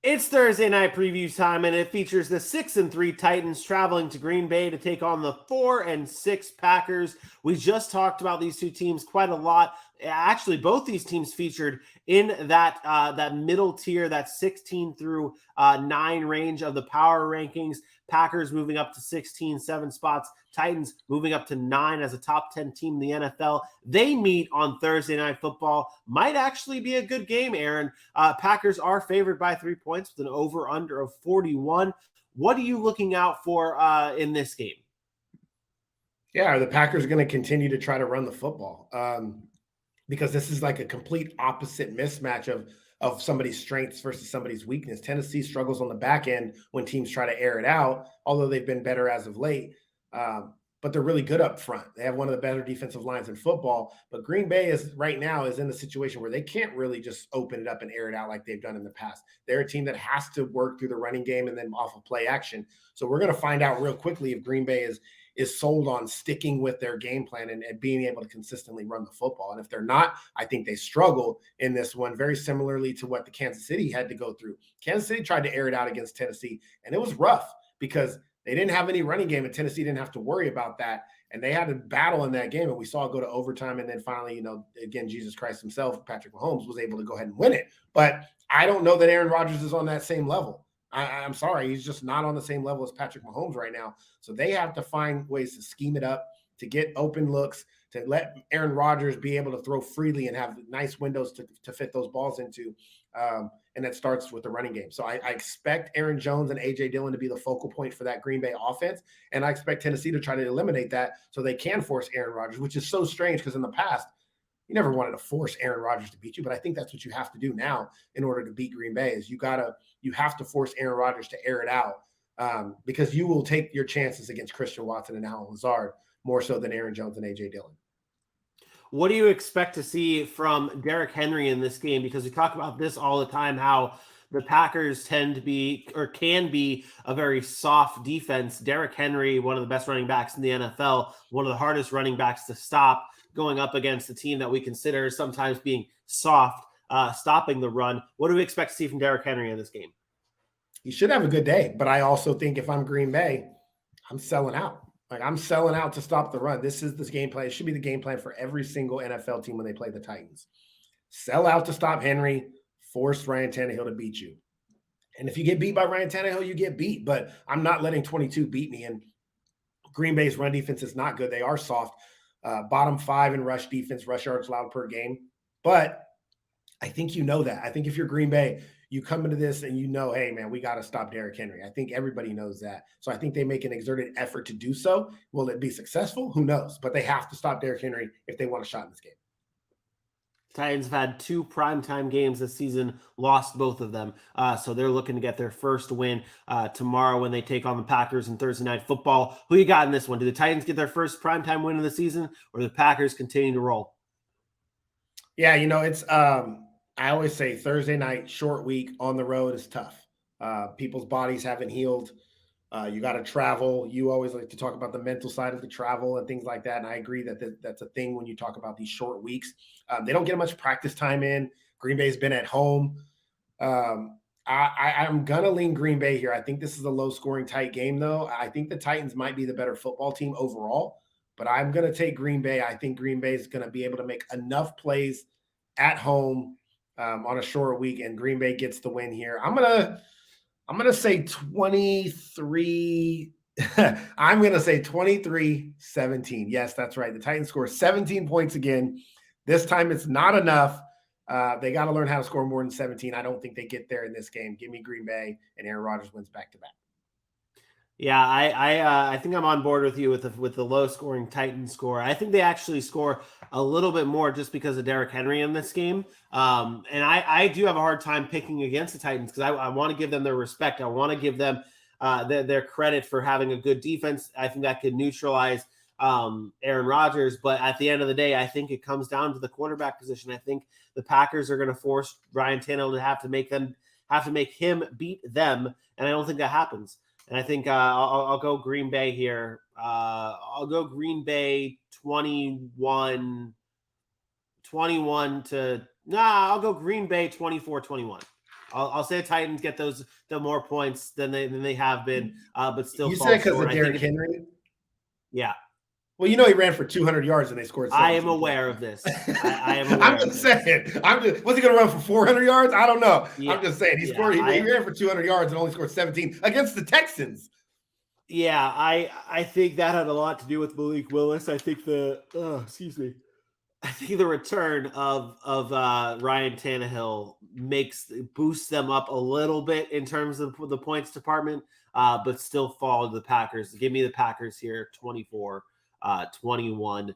It's Thursday night preview time, and it features the 6-3 Titans traveling to Green Bay to take on the 4-6 Packers. We just talked about these two teams quite a lot. Actually, both these teams featured in that middle tier, that 16 through 9 range of the power rankings. Packers moving up to 16, 7 spots. Titans moving up to 9 as a top 10 team in the NFL. They meet on Thursday Night Football. Might actually be a good game, Aaron. Packers are favored by 3 points with an over-under of 41. What are you looking out for in this game? Yeah, the Packers are going to continue to try to run the football because this is like a complete opposite mismatch of somebody's strengths versus somebody's weakness. Tennessee struggles on the back end when teams try to air it out, although they've been better as of late. But they're really good up front. They have one of the better defensive lines in football. But Green Bay is right now is in the situation where they can't really just open it up and air it out like they've done in the past. They're a team that has to work through the running game and then off of play action. So we're going to find out real quickly if Green Bay is sold on sticking with their game plan and being able to consistently run the football. And if they're not, I think they struggle in this one, very similarly to what the Kansas City had to go through. Kansas City tried to air it out against Tennessee, and it was rough because they didn't have any running game, and Tennessee didn't have to worry about that. And they had to battle in that game, and we saw it go to overtime. And then finally, again, Jesus Christ himself, Patrick Mahomes, was able to go ahead and win it. But I don't know that Aaron Rodgers is on that same level. I'm sorry, he's just not on the same level as Patrick Mahomes right now. So they have to find ways to scheme it up, to get open looks, to let Aaron Rodgers be able to throw freely and have nice windows to fit those balls into. And that starts with the running game. So I expect Aaron Jones and A.J. Dillon to be the focal point for that Green Bay offense. And I expect Tennessee to try to eliminate that so they can force Aaron Rodgers, which is so strange because in the past, you never wanted to force Aaron Rodgers to beat you, but I think that's what you have to do now in order to beat Green Bay is you have to force Aaron Rodgers to air it out because you will take your chances against Christian Watson and Allen Lazard more so than Aaron Jones and A.J. Dillon. What do you expect to see from Derrick Henry in this game? Because we talk about this all the time, how the Packers tend to be or can be a very soft defense. Derrick Henry, one of the best running backs in the NFL, one of the hardest running backs to stop, going up against a team that we consider sometimes being soft, stopping the run. What do we expect to see from Derrick Henry in this game? He should have a good day, but I also think if I'm Green Bay, I'm selling out. Like I'm selling out to stop the run. This is this game plan. It should be the game plan for every single NFL team when they play the Titans. Sell out to stop Henry, force Ryan Tannehill to beat you. And if you get beat by Ryan Tannehill, you get beat. But I'm not letting 22 beat me. And Green Bay's run defense is not good. They are soft. Bottom 5 in rush defense, rush yards allowed per game. But I think you know that. I think if you're Green Bay, you come into this and you know, hey, man, we got to stop Derrick Henry. I think everybody knows that. So I think they make an exerted effort to do so. Will it be successful? Who knows? But they have to stop Derrick Henry if they want a shot in this game. Titans have had 2 primetime games this season, lost both of them. So they're looking to get their first win tomorrow when they take on the Packers in Thursday Night Football. Who you got in this one? Do the Titans get their first primetime win of the season, or do the Packers continue to roll? Yeah, it's I always say Thursday night, short week on the road is tough. People's bodies haven't healed. You got to travel. You always like to talk about the mental side of the travel and things like that. And I agree that that's a thing when you talk about these short weeks. They don't get much practice time in. Green Bay's been at home. I'm going to lean Green Bay here. I think this is a low scoring, tight game, though. I think the Titans might be the better football team overall, but I'm going to take Green Bay. I think Green Bay is going to be able to make enough plays at home on a short week, and Green Bay gets the win here. I'm gonna say 23. I'm gonna say 23-17. Yes, that's right. The Titans score 17 points again. This time it's not enough. They got to learn how to score more than 17. I don't think they get there in this game. Give me Green Bay, and Aaron Rodgers wins back to back. Yeah, I think I'm on board with you with the low scoring Titans score. I think they actually score a little bit more just because of Derrick Henry in this game. And I do have a hard time picking against the Titans because I want to give them their respect. I want to give them their credit for having a good defense. I think that could neutralize Aaron Rodgers. But at the end of the day, I think it comes down to the quarterback position. I think the Packers are going to force Ryan Tannehill to have to make him beat them, and I don't think that happens. And I think I'll go Green Bay here. I'll go Green Bay 21 to – I'll go Green Bay 24-21. I'll say the Titans get the more points than they have been, but still You fall said because short. of Derrick Henry? Yeah. Well, you know he ran for 200 yards and they scored 17 I am aware of this. I am aware I'm of just this. saying. Was he going to run for 400 yards? I don't know. Yeah, I'm just saying. He ran for 200 yards and only scored 17 against the Texans. Yeah, I think that had a lot to do with Malik Willis. I think I think the return of Ryan Tannehill boosts them up a little bit in terms of the points department, but still fall to the Packers. Give me the Packers here, 24-21.